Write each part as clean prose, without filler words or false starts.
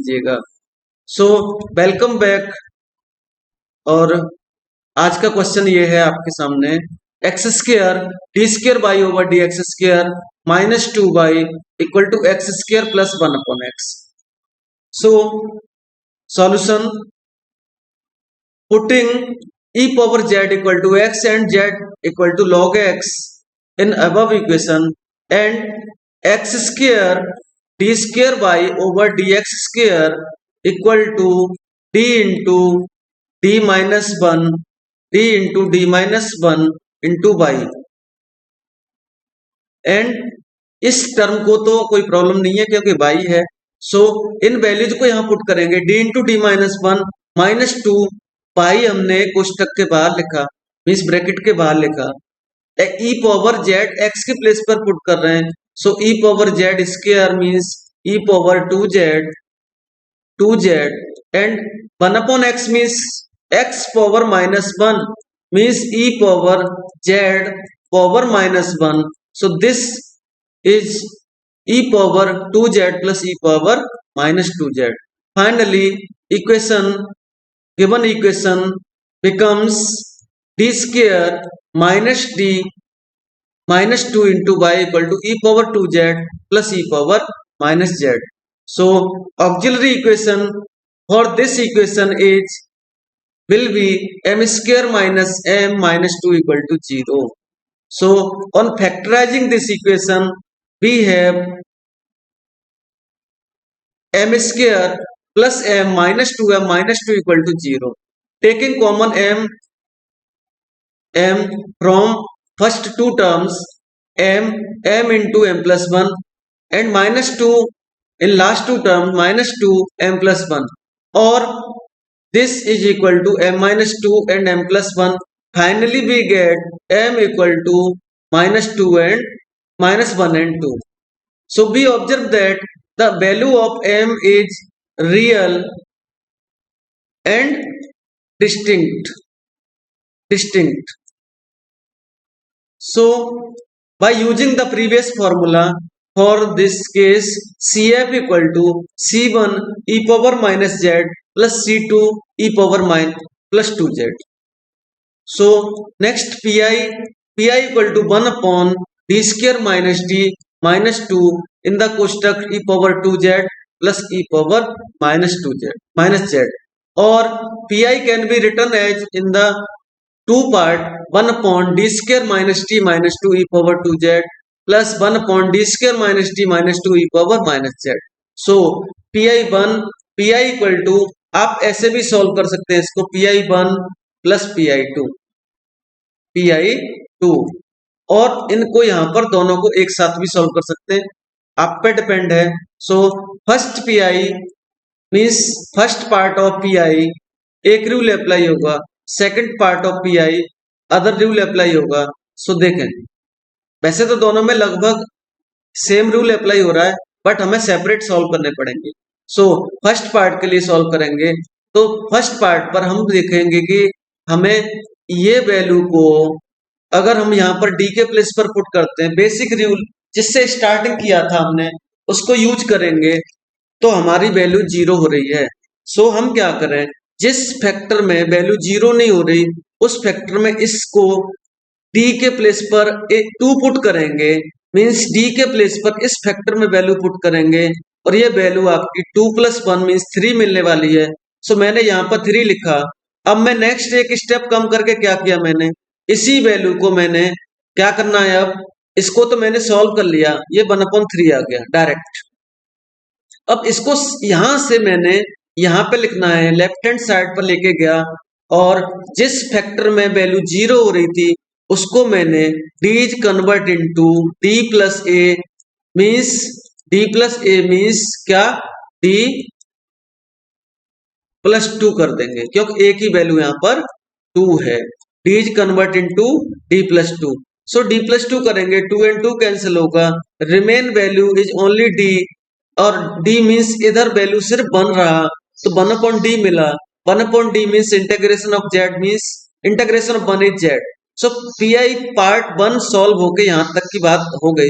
कीजिएगा। So welcome back. और आज का क्वेश्चन ये है आपके सामने, x square d square by over d x square minus 2 by equal to x square plus 1 upon x. So solution, putting e power z equal to x and z equal to log x in above equation and x square d square by over dx square equal to d into d minus 1 d into d minus 1 into y। And इस term को तो कोई problem नहीं है क्योंकि y है। सो इन values को यहां पुट करेंगे, d into d minus 1 minus 2 पाई हमने कोष्टक के बाहर लिखा, मीन्स ब्रैकेट के बाहर लिखा, ई पावर जेड एक्स के प्लेस पर पुट कर रहे हैं। So E power Z square means E power 2z and 1 upon X means X power minus 1 means E power Z power minus 1। So this is E power 2z plus E power minus 2z। Finally equation, given equation becomes d square minus d minus 2 into y equal to e power 2z plus e power minus z. So auxiliary equation for this equation is will be m square minus m minus 2 equal to 0. So on factorizing this equation we have m square plus m minus 2m minus 2 equal to 0. Taking common m from first two terms, m into m plus 1 and minus 2 in last two terms minus 2 m plus 1, or this is equal to m minus 2 and m plus 1. Finally we get m equal to minus 2 and minus 1 and 2. So we observe that the value of m is real and distinct. So by using the previous formula, for this case cf equal to c1 e power minus z plus c2 e power minus plus 2z. So next pi equal to 1 upon d square minus d minus 2 in the कोष्टक e power 2z plus e power minus 2z minus z, or pi can be written as in the two part 1 upon d square minus t minus 2 e power 2z plus 1 upon d square minus t minus 2 e power minus z. So pi1 pi equal to, आप ऐसे भी solve कर सकते हैं इसको, pi1 plus pi2 और इनको यहां पर दोनों को एक साथ भी सॉल्व कर सकते हैं, आप पे डिपेंड है। So first pi means first part of pi एक रूल अप्लाई होगा, second part of pi other rule apply होगा। सो देखें वैसे तो दोनों में लगभग सेम रूल अप्लाई हो रहा है, बट हमें सेपरेट सॉल्व करने पड़ेंगे। सो फर्स्ट पार्ट के लिए सॉल्व करेंगे तो फर्स्ट पार्ट पर हम देखेंगे कि हमें ये वैल्यू को अगर हम यहाँ पर डी के प्लेस पर पुट करते हैं, बेसिक रूल जिससे स्टार्टिंग किया था हमने उसको यूज करेंगे तो हमारी वैल्यू 0 हो रही है। सो हम क्या करें, जिस फैक्टर में वैल्यू 0 नहीं हो रही उस फैक्टर में इसको d के प्लेस पर 2 पुट करेंगे, मीन्स d के प्लेस पर इस फैक्टर में वैल्यू पुट करेंगे और ये वैल्यू आपकी 2 प्लस 1 मीन्स 3 मिलने वाली है। सो मैंने यहाँ पर 3 लिखा। अब मैं नेक्स्ट एक स्टेप कम करके क्या किया, मैंने इसी वैल्यू को मैंने क्या करना है, अब इसको तो मैंने सॉल्व कर लिया, ये 1/3 आ गया डायरेक्ट। अब इसको यहां से मैंने यहाँ पे लिखना है, लेफ्ट हैंड साइड पर लेके गया और जिस फैक्टर में वैल्यू 0 हो रही थी उसको मैंने d is convert into d plus A means क्या, d प्लस 2 कर देंगे क्योंकि a की वैल्यू यहाँ पर 2 है। d is convert into d plus 2। So d plus 2 करेंगे, 2 and 2 कैंसिल होगा, remain value is only d और d मीन्स इधर वैल्यू सिर्फ 1 रहा तो 1/d मिला। 1/d means integration of z means integration of 1 is z। So pi part 1 solve होके यहां तक की बात हो गई।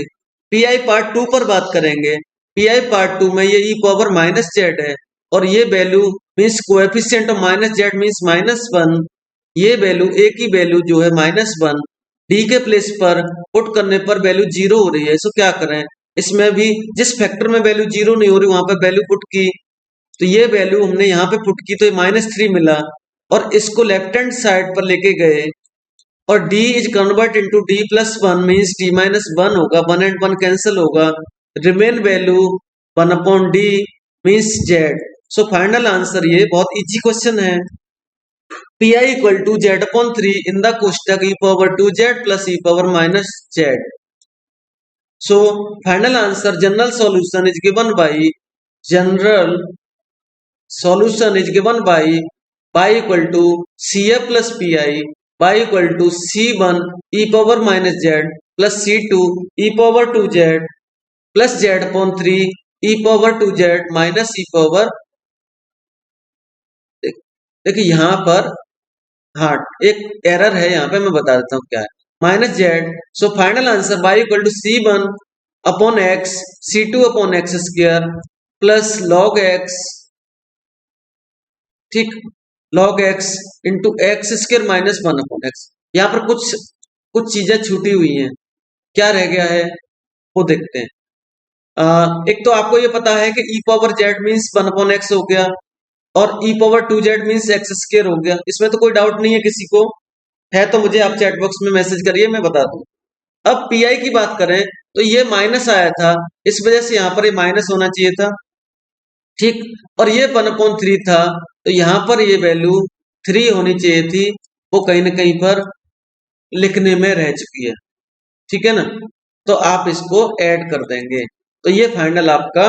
पीआई पार्ट 2 पर बात करेंगे। पीआई पार्ट 2 में ये e पावर माइनस z है और ये value means coefficient of minus Z means -1, ये वैल्यू ए की वैल्यू जो है -1 डी के प्लेस पर पुट करने पर वैल्यू 0 हो रही है। सो क्या करें, इसमें भी जिस फैक्टर में वैल्यू 0 नहीं हो रही वहां पर वैल्यू पुट की, तो ये वैल्यू हमने यहाँ पे पुट की तो ये -3 मिला, और इसको लेफ्ट हैंड साइड पर लेके गए और d is convert into d+1 means d-1 होगा, 1 एंड 1 कैंसिल होगा, remain value 1/d means z। So final answer ये बहुत इजी क्वेश्चन है। pi equal to z/3 in the कोष्टक e⁻2z plus e⁻−z। So final answer general solution is given by general solution is given by y equal to cf plus pi, y equal to c1 e power minus z plus c2 e power 2z plus z upon 3 e power 2z minus e power। देखिए यहाँ पर हाँ एक error है, यहाँ पे मैं बता देता हूँ क्या है, -z। So final answer y equal to c1 upon x c2 upon x square plus log x, ठीक, log x into x square -1/x। यहाँ पर कुछ चीजें छूटी हुई हैं, क्या रह गया है वो देखते हैं। एक तो आपको ये पता है कि e⁻z मीन्स 1/x हो गया और e⁻2z मीन्स x स्क्र हो गया, इसमें तो कोई डाउट नहीं है किसी को, है तो मुझे आप चैट बॉक्स में मैसेज करिए, मैं बता दूं। अब pi की बात करें तो ये माइनस आया था, इस वजह से यहाँ पर ये माइनस होना चाहिए था, ठीक, और ये 1/3 था तो यहाँ पर ये वैल्यू 3 होनी चाहिए थी, वो कहीं ना कहीं पर लिखने में रह चुकी है, ठीक है ना, तो आप इसको ऐड कर देंगे, तो ये फाइनल आपका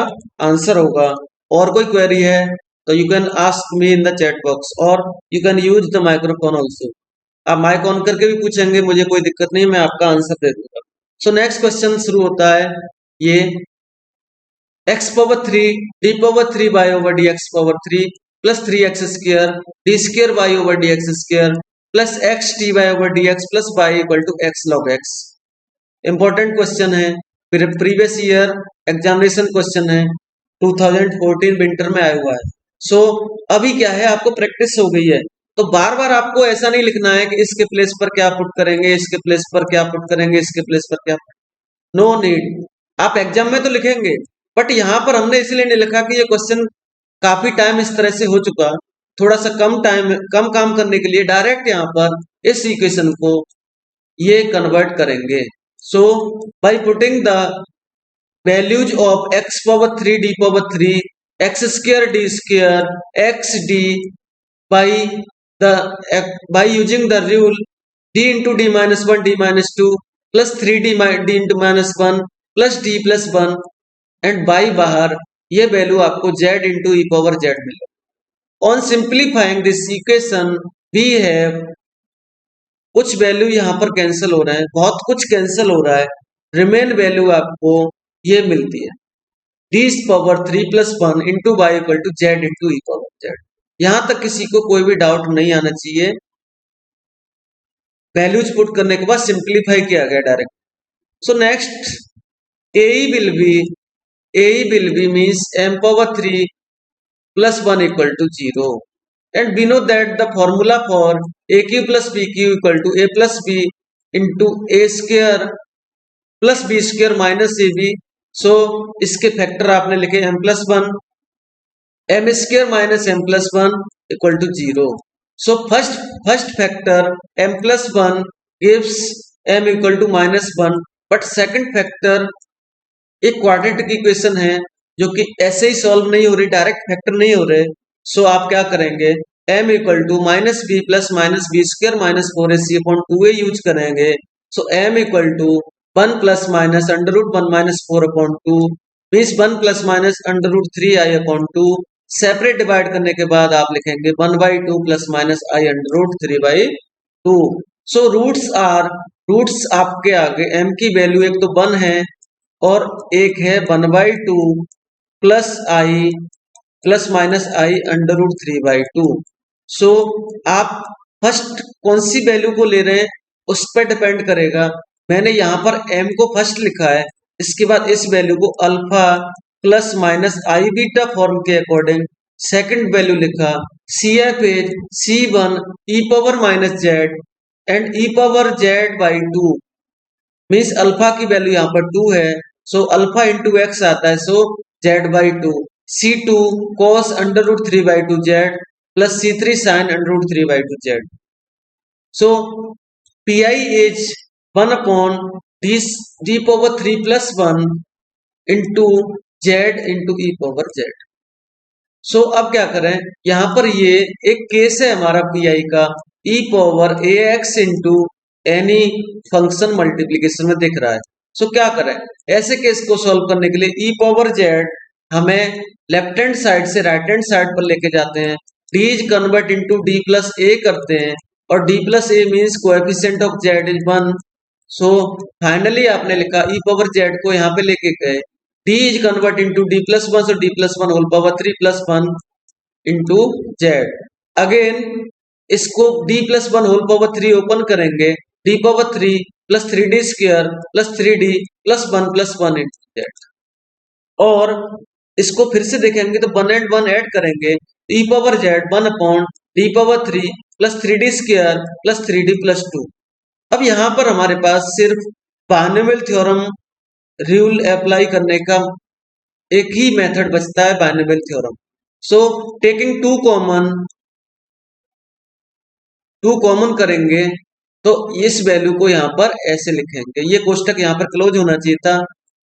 आंसर होगा। और कोई क्वेरी है तो you can ask me in the chat box और you can use the microphone also. आप माइक ऑन करके भी पूछेंगे, मुझे कोई दिक्कत नहीं, मैं आपका आंसर दे दूंगा। सो नेक्स्ट क्वेश्चन शुरू होता है, ये x⁻3 d⁻3 y/dx⁻3 plus 3x square d² y/dx² plus x dy/dx plus y equal to x log x। Important question है, फिर प्रीवियस ईयर एग्जामिनेशन क्वेश्चन है, 2014 विंटर में आया हुआ है। सो अभी क्या है, आपको प्रैक्टिस हो गई है, तो बार बार आपको ऐसा नहीं लिखना है कि इसके प्लेस पर क्या पुट करेंगे, इसके प्लेस पर क्या पुट करेंगे, इसके प्लेस पर क्या, नो नीड। आप एग्जाम में तो लिखेंगे, बट यहाँ पर हमने इसलिए नहीं लिखा कि ये क्वेश्चन काफी टाइम इस तरह से हो चुका, थोड़ा सा कम काम करने के लिए डायरेक्ट यहाँ पर इस इक्वेशन को ये कन्वर्ट करेंगे। So by putting the values of x⁻3 d⁻3 x² d² x d by using the rule d into d-1 d-2 plus 3d d into -1 plus d plus 1 and y बाहर, ये value आपको z into e⁻z मिलेगा। On simplifying this equation we have, कुछ value यहाँ पर cancel हो रहे हैं, बहुत कुछ कैंसिल हो रहा है, रिमेन वैल्यू आपको ये मिलती है d⁻3 + 1 into y equal to z into e⁻z। यहाँ तक किसी को कोई भी डाउट नहीं आना चाहिए, वैल्यूज पुट करने के बाद सिंप्लीफाई किया गया direct. So next AE will be means m⁻3 + 1 equal to 0, and we know that the formula for AQ plus BQ equal to A plus B into A² plus B² minus AB। सो इसके factor आपने लिखे m+1, m² minus m+1 equal to 0। So first factor m+1 gives m equal to -1, but second factor एक quadratic equation है जो कि ऐसे ही solve नहीं हो रही, डायरेक्ट फैक्टर नहीं हो रहे। सो आप क्या करेंगे, m equal to -b plus -b² -4ac/2a use करेंगे। So m equal to 1 + √1 - 4/2 means 1 ± √3i/2। Separate divide करने के बाद आप लिखेंगे 1/2 ± i√3/2। सो रूट्स आपके आगे m की वैल्यू एक तो 1 है और एक है 1/2 plus i plus minus i√3/2। सो आप फर्स्ट कौन सी वैल्यू को ले रहे हैं उस पर डिपेंड करेगा। मैंने यहाँ पर m को फर्स्ट लिखा है, इसके बाद इस वैल्यू को alpha plus minus i beta form के अकॉर्डिंग सेकंड वैल्यू लिखा, CF is C1 e power minus Z and e power Z by 2 means alpha की वैल्यू यहाँ पर 2 है, सो अल्फा इंटू एक्स आता है, so Z by 2, C2 cos under root 3 by 2 Z plus C3 sine under root 3 by 2 Z. So pi is 1 upon d power 3 plus 1 into z into e power z. सो अब क्या करें, यहां पर ये एक case है हमारा पी का, E power A X into any function multiplication में दिख रहा है. सो क्या करें, ऐसे केस को सॉल्व करने के लिए ई पावर जेड हमें लेफ्ट हैंड साइड से राइट हैंड साइड पर लेके जाते हैं, D is convert into D plus A करते हैं, और D plus A means coefficient of Z is 1. So finally आपने लिखा ई पावर जेड को यहाँ पे लेके गए, d is convert into d plus 1, so d plus 1 whole power 3 plus 1 into z. Again इसको d plus 1 whole power 3 open करेंगे, d power 3 plus 3d square plus 3d plus 1 plus 1 into z. और इसको फिर से देखेंगे तो 1 and 1 add करेंगे, e power z 1 upon d power 3 plus 3d square plus 3d plus 2. अब यहाँ पर हमारे पास सिर्फ बायनोमियल थ्योरम रूल अप्लाई करने का एक ही मेथड बचता है, binomial theorem. So taking two common करेंगे तो इस वैल्यू को यहाँ पर ऐसे लिखेंगे, ये कोष्टक यहाँ पर क्लोज होना चाहिए था.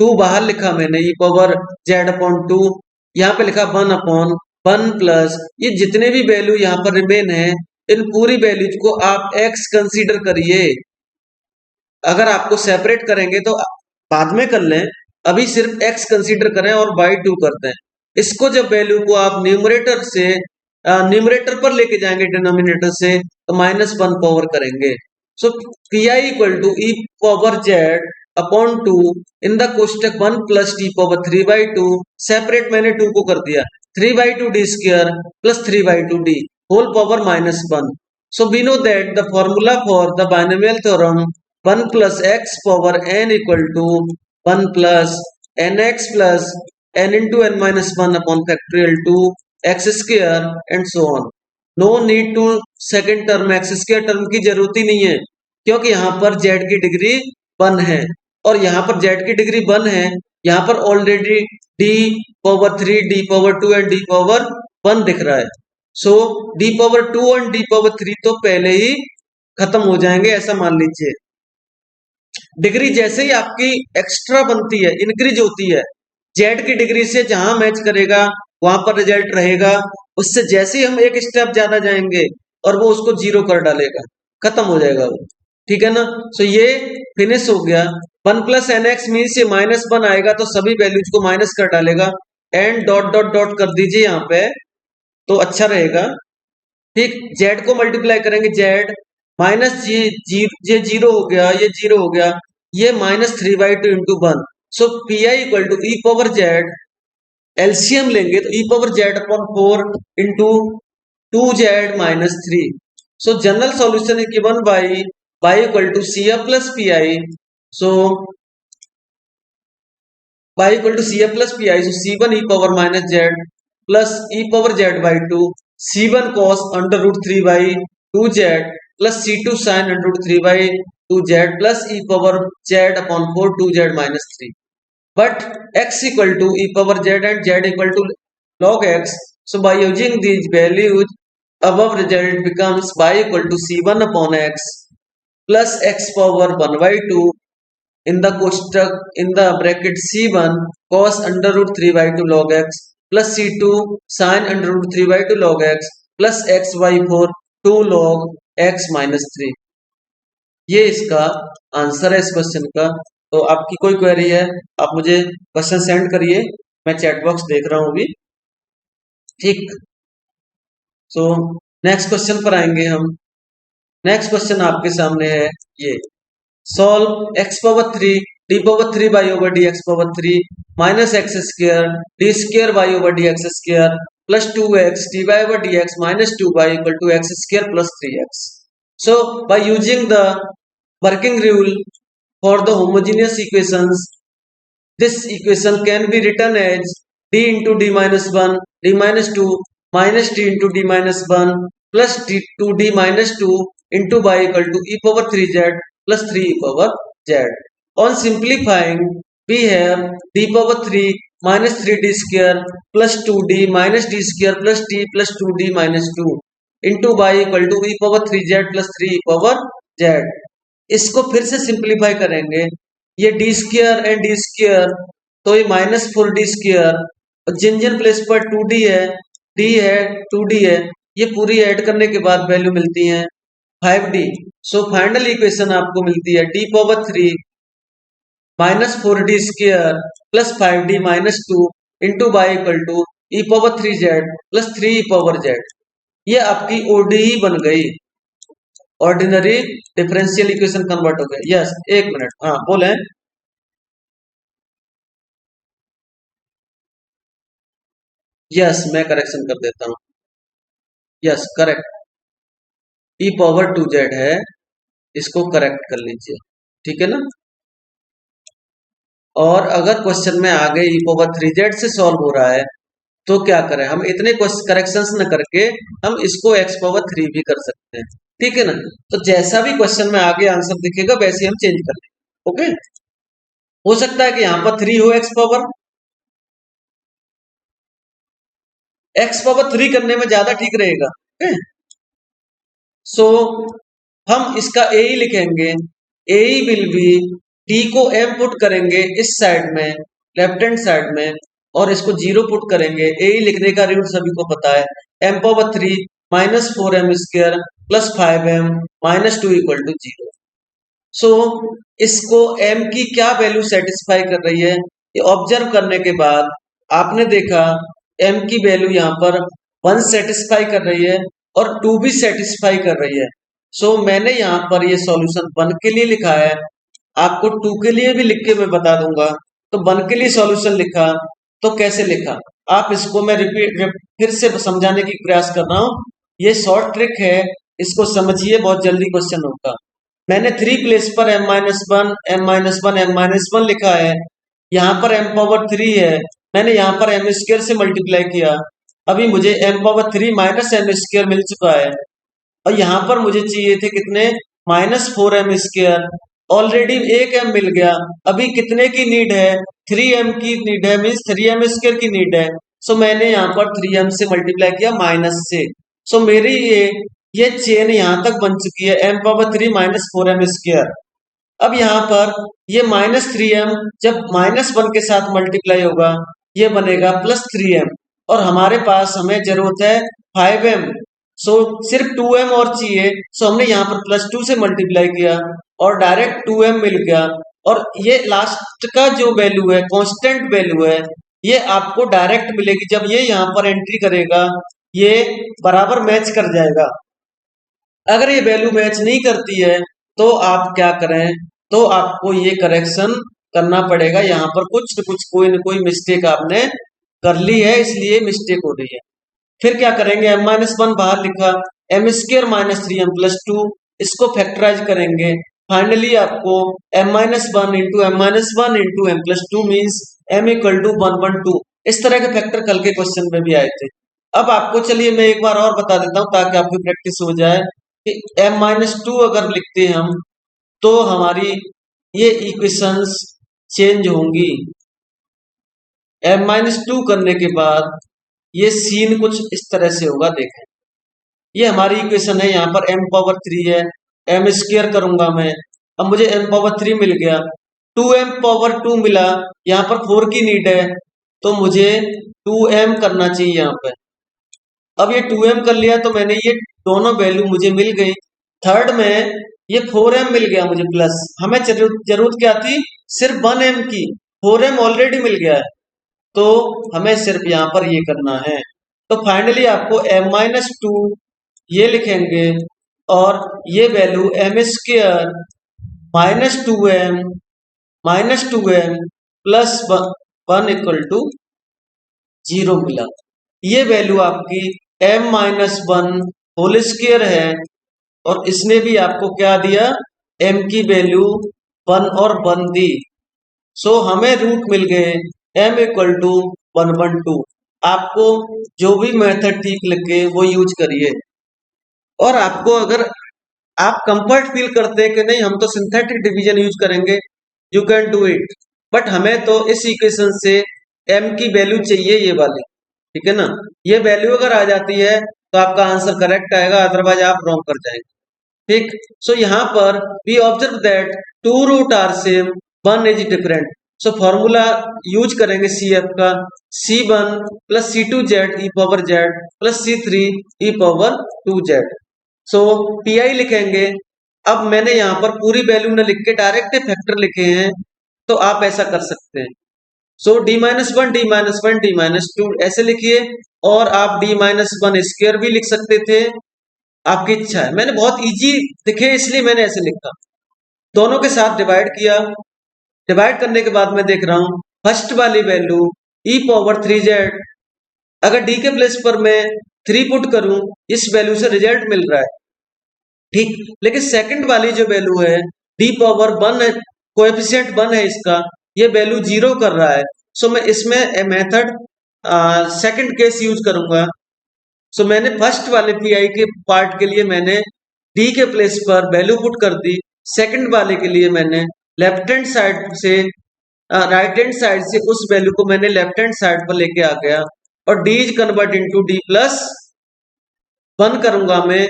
2 बाहर लिखा मैंने, ई पावर जेड अपॉन 2, यहाँ पे लिखा 1 अपॉन 1 प्लस ये जितने भी वैल्यू यहाँ पर रिमेन है, इन पूरी वैल्यूज को आप x कंसीडर करिए. अगर आपको सेपरेट करेंगे तो बाद में कर लें, अभी सिर्फ x कंसीडर करें और बाई 2 करते हैं. इसको जब वैल्यू को आप न्यूमरेटर पर लेके जाएंगे डिनोमिनेटर से, तो -1 पावर करेंगे. So P I equal to E power Z upon 2 in the कोष्टक 1 plus T power 3 by 2, separate मैंने 2 को कर दिया, 3 by 2 D square plus 3 by 2 D whole power -1. So we know that the formula for the binomial theorem 1 plus x power n equal to 1 plus nx plus n into n minus 1 upon factorial 2 x square and so on. No need to second term x square term की जरूरत ही नहीं है, क्योंकि यहाँ पर z की degree 1 है और यहाँ पर z की डिग्री 1 है, यहाँ पर already d power 3 d power 2 and d power 1 दिख रहा है. सो d पावर 2 और d पावर 3 तो पहले ही खत्म हो जाएंगे, ऐसा मान लीजिए. डिग्री जैसे ही आपकी एक्स्ट्रा बनती है, इंक्रीज होती है, जेड की डिग्री से जहां मैच करेगा वहां पर रिजल्ट रहेगा, उससे जैसे ही हम एक स्टेप ज्यादा जाएंगे और वो उसको 0 कर डालेगा, खत्म हो जाएगा वो. ठीक है ना. सो ये फिनिश हो गया. 1 प्लस एन एक्स मीन्स ये -1 आएगा तो सभी वैल्यूज को माइनस कर डालेगा, एंड डॉट डॉट डॉट कर दीजिए यहाँ पे तो अच्छा रहेगा. ठीक, जेड को मल्टीप्लाई करेंगे, जेड माइनस ये 0 हो गया, ये 0 हो गया, ये -3 by 2 into 1. So P I equal to E power Z, LCM लेंगे तो E power Z upon 4 into 2z minus 3. So general solution is given by y equal to C F plus P I. So y equal to C F plus P I, so c1 E power minus Z plus E power Z by 2, c1 cos under root 3 by 2z plus c2 sin under root 3 by 2z plus e power z upon 4 2z minus 3. But x equal to e power z and z equal to log x. So by using these values, above result becomes y equal to c1 upon x plus x power 1 by 2 in the कोष्टक in the bracket c1 cos under root 3 by 2 log x plus c2 sin under root 3 by 2 log x plus x by 4 2 log x minus 3. ये इसका answer है इस question का. तो आपकी कोई query है आप मुझे क्वेश्चन सेंड करिए, मैं चैट बॉक्स देख रहा हूं अभी. ठीक, सो नेक्स्ट क्वेश्चन पर आएंगे हम. नेक्स्ट क्वेश्चन आपके सामने है ये, solve x power 3 d power 3 by over d x power 3 minus x square d square by over d x square plus 2x d by over d x minus 2 by equal to x square plus 3x. So by using the working rule for the homogeneous equations, this equation can be written as d into d minus 1, d minus 2 minus t into d minus one plus t two d minus two into y equal to E power three z plus three e power z. On simplifying we have d power three minus three d square plus two d minus d square plus t plus two d minus two into y equal to E power three z plus three e power z. इसको फिर से simplify करेंगे. ये D square and D square तो ये minus four d square जिन जिन place पर to D है D है टू डी है ये पूरी ऐड करने के बाद वैल्यू मिलती है 5d. सो फाइनल इक्वेशन आपको मिलती है d power three minus four d square plus five d minus two into y equal to E power three z plus three e power z. ये आपकी ओडी बन गई, ordinary differential equation convert हो गया. Yes एक minute, हाँ बोले. Yes मैं करेक्शन कर देता हूँ. Yes correct, e power two z है, इसको करेक्ट कर लीजिए. ठीक है ना. और अगर क्वेश्चन में आगे ई पावर थ्री जेड से सॉल्व हो रहा है तो क्या करें, हम इतने करेक्शंस न करके हम इसको एक्स पावर थ्री भी कर सकते हैं. ठीक है ना. तो जैसा भी क्वेश्चन में आगे आंसर दिखेगा वैसे हम चेंज कर लेंगे. ओके. हो सकता है कि यहाँ पर थ्री हो एक्स पावर थ्री करने में ज्यादा ठीक रहेगा. ओके. सो हम इसका ए ही लिखेंगे. ए विल बी टी को एम पुट करेंगे इस साइड में लेफ्ट हैंड साइड में और इसको जीरो पुट करेंगे. ए लिखने का रूल सभी को पता है, M power three minus four M square plus five M minus two equal to zero. So इसको m की क्या वैल्यू सेटिस्फाई कर रही है ये ऑब्जर्व करने के बाद आपने देखा m की वैल्यू यहाँ पर 1 सेटिस्फाई कर रही है और 2 भी सेटिस्फाई कर रही है. सो मैंने यहाँ पर ये सॉल्यूशन 1 के लिए लिखा है, आपको 2 के लिए भी लिख के मैं बता दूंगा. तो 1 के लिए सॉल्यूशन लिखा तो कैसे लिखा आप इसको मैं फिर से समझाने की प्रयास कर रहा हूँ. ये शॉर्ट ट्रिक है, इसको समझिए, बहुत जल्दी क्वेश्चन होगा. मैंने थ्री प्लेस पर m minus one m minus one m minus one लिखा है. यहाँ पर m पावर थ्री है, मैंने यहाँ पर m स्क्र से मल्टीप्लाई किया. अभी मुझे m power three minus M square मिल चुका है और यहाँ पर मुझे चाहिए थे कितने minus four M square. Already एक m मिल गया. अभी कितने की नीड है, थ्री m की नीड है, मीन्स थ्री एम स्क्र की नीड है. सो मैंने यहाँ पर थ्री m से मल्टीप्लाई किया माइनस से. सो मेरी ये चेन यहां तक बन चुकी है m power three minus four M square. अब यहाँ पर ये माइनस थ्री एम जब माइनस वन के साथ मल्टीप्लाई होगा ये बनेगा प्लस थ्री एम और हमारे पास हमें जरूरत है फाइव एम. सो सिर्फ टू एम और चाहिए. सो हमने यहाँ पर प्लस टू से मल्टीप्लाई किया और डायरेक्ट टू एम मिल गया. और ये लास्ट का जो वैल्यू है कांस्टेंट वैल्यू है ये आपको डायरेक्ट मिलेगी. जब ये यहाँ पर एंट्री करेगा ये बराबर मैच कर जाएगा. अगर ये वैल्यू मैच नहीं करती है तो आप क्या करें, तो आपको ये करेक्शन करना पड़ेगा. यहाँ पर कुछ न कुछ कोई न कोई मिस्टेक आपने कर ली है इसलिए मिस्टेक हो रही है. फिर क्या करेंगे, m माइनस वन बाहर लिखा, m square minus three m plus two, इसको फैक्टराइज करेंगे. फाइनली आपको m minus one into m minus one into m plus two means m equal to one one two. इस तरह के फैक्टर कल के क्वेश्चन में भी आए थे. अब आपको चलिए मैं एक बार और बता देता हूँ ताकि आपकी प्रैक्टिस हो जाए कि m माइनस टू अगर लिखते हैं हम तो हमारी ये इक्वेशंस चेंज होंगी. m माइनस टू करने के बाद ये सीन कुछ इस तरह से होगा. देखें ये हमारी इक्वेशन है, यहाँ पर m पावर थ्री है, m स्क्र करूंगा मैं. अब मुझे m पावर थ्री मिल गया, टू एम पावर टू मिला, यहाँ पर फोर की नीड है तो मुझे टू एम करना चाहिए यहाँ पे. अब ये टू एम कर लिया तो मैंने ये दोनों वैल्यू मुझे मिल गई. थर्ड में ये फोर एम मिल गया मुझे प्लस. हमें जरूरत क्या थी, सिर्फ वन एम की. फोर एम ऑलरेडी मिल गया है तो हमें सिर्फ यहाँ पर ये करना है. तो फाइनली आपको m माइनस टू ये लिखेंगे और ये value m square minus two m plus one equal to zero मिला. ये वैल्यू आपकी m minus one whole square है और इसने भी आपको क्या दिया, m की वैल्यू वन और वन दी. सो हमें रूट मिल गए m equal to one one two. आपको जो भी मेथड ठीक लगे वो यूज करिए। और आपको अगर आप कंफर्ट फील करते हैं कि नहीं हम तो सिंथेटिक डिवीजन यूज करेंगे, you can do it. But हमें तो इस इक्वेशन से m की वैल्यू चाहिए ये वाली, ठीक है ना। ये वैल्यू अगर आ जाती है तो आपका आंसर करेक्ट आएगा, अदरवाइज आप रॉन्ग कर जाएंगे। ठीक। सो यहाँ पर we observe that two root are same, one is different. So formula use करेंगे सी एफ का, C1 प्लस C2Z ई पावर जेड प्लस C3 ई पावर 2Z। सो PI लिखेंगे। अब मैंने यहाँ पर पूरी वैल्यू न लिख के डायरेक्ट फैक्टर लिखे हैं, तो आप ऐसा कर सकते हैं। सो D-1 D-1 D-2 ऐसे लिखिए, और आप D-1 स्क्वायर भी लिख सकते थे, आपकी इच्छा है। मैंने बहुत इजी दिखे इसलिए मैंने ऐसे लिखा। दोनों के साथ डिवाइड किया, डिवाइड करने के बाद मैं देख रहा हूं फर्स्ट वाली वैल्यू ई पावर 3Z, अगर डी के प्लेस पर मैं 3 पुट करूं इस वैल्यू से रिजल्ट मिल रहा है, ठीक। लेकिन सेकंड वाली जो वैल्यू है डी पावर 1 है, कोएफिशिएंट 1 है इसका, ये वैल्यू 0 कर रहा है। सो मैं इसमें मेथड सेकंड केस यूज करूंगा। सो मैंने फर्स्ट वाले PI के पार्ट के लिए मैंने डी के प्लेस पर वैल्यू पुट कर दी, सेकंड वाले के लिए मैंने लेफ्ट हैंड साइड से राइट हैंड साइड से उस वैल्यू को मैंने लेफ्ट हैंड साइड पर लेके आ गया, और D is convert into D+1 करूंगा मैं।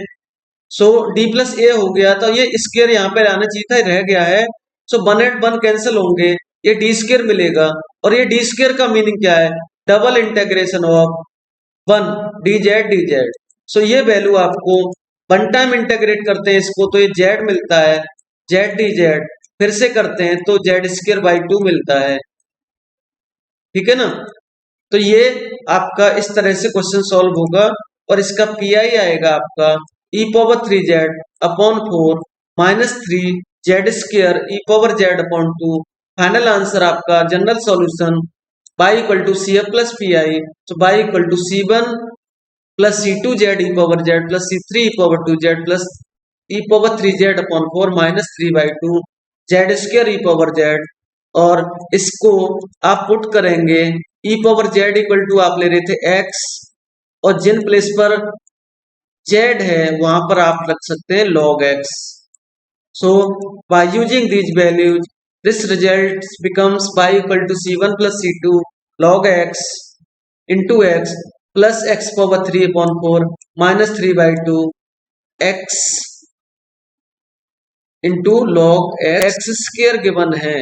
सो D+A हो गया, तो ये स्क्वायर यहाँ पे आना चाहिए था, रह गया है। सो 1 एंड 1 कैंसिल होंगे, ये डी स्क्वायर मिलेगा। और ये डी स्क्वायर का मीनिंग क्या है, डबल इंटीग्रेशन ऑफ 1 dz। सो ये वैल्यू आपको वन टाइम इंटीग्रेट करते हैं इसको तो ये z मिलता है, z फिर से करते हैं तो Z²/2 मिलता है, ठीक है ना। तो ये आपका इस तरह से क्वेश्चन सॉल्व होगा, और इसका PI आएगा आपका e power 3Z upon 4 minus 3Z² e power Z/2। Final answer आपका general solution y equal to CF plus PI, तो y equal to C1 plus C2Z E power Z plus C3 E power 2Z plus E power 3Z upon 4 minus 3/2 Z² E power Z। और इसको आप put करेंगे, E power Z equal to आप ले रहे थे x, और जिन place पर z है वहां पर आप रख सकते हैं log x। So by using these values this result becomes y equal to C1 plus C2 log x into x plus x power 3 upon 4 minus 3/2 x into log x square given है,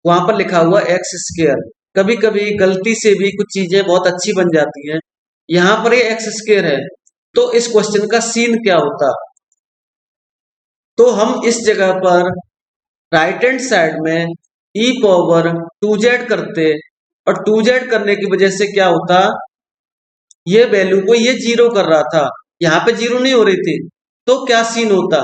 वहां पर लिखा हुआ x square. कभी कभी गलती से भी कुछ चीजें बहुत अच्छी बन जाती हैं, यहां पर ये x स्क्वायर है, तो इस क्वेश्चन का सीन क्या होता। तो हम इस जगह पर राइट हैंड साइड में e पावर 2Z करते, और 2Z करने की वजह से क्या होता, ये वैल्यू को ये 0 कर रहा था, यहाँ पे 0 नहीं हो रही थी, तो क्या सीन होता,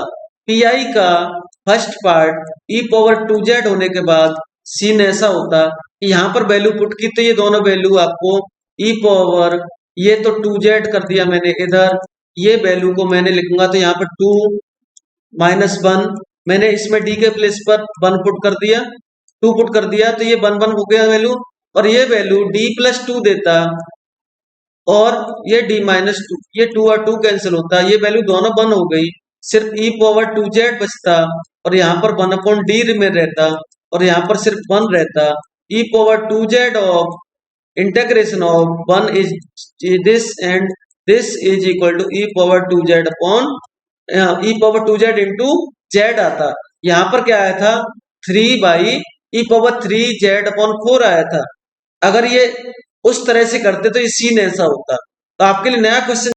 PI का first part e power 2Z होने के बाद सीन ऐसा होता कि यहाँ पर वैल्यू पुट की तो ये दोनों वैल्यू आपको e पावर, ये तो 2Z कर दिया मैंने इधर, ये वैल्यू को मैंने लिखूंगा तो यहाँ पर 2 माइनस 1, मैंने इसमें डी के प्लेस पर 1 पुट कर दिया, 2 पुट कर दिया, तो ये 1 हो गया वैल्यू, और ये वैल्यू D+2 देता, और ये D-2, ये 2 और 2 कैंसिल होता, ये वैल्यू दोनों 1 हो गई, सिर्फ e पावर 2Z बचता, और यहाँ पर 1/d में रहता, और यहाँ पर सिर्फ 1 रहता। e power 2Z of integration of 1 is this, and this is equal to e power 2Z upon e power 2Z into Z आता। यहाँ पर क्या आया था, 3/e पावर 3Z अपॉन 4 आया था। अगर ये उस तरह से करते तो ये सीन ऐसा होता। तो आपके लिए नया क्वेश्चन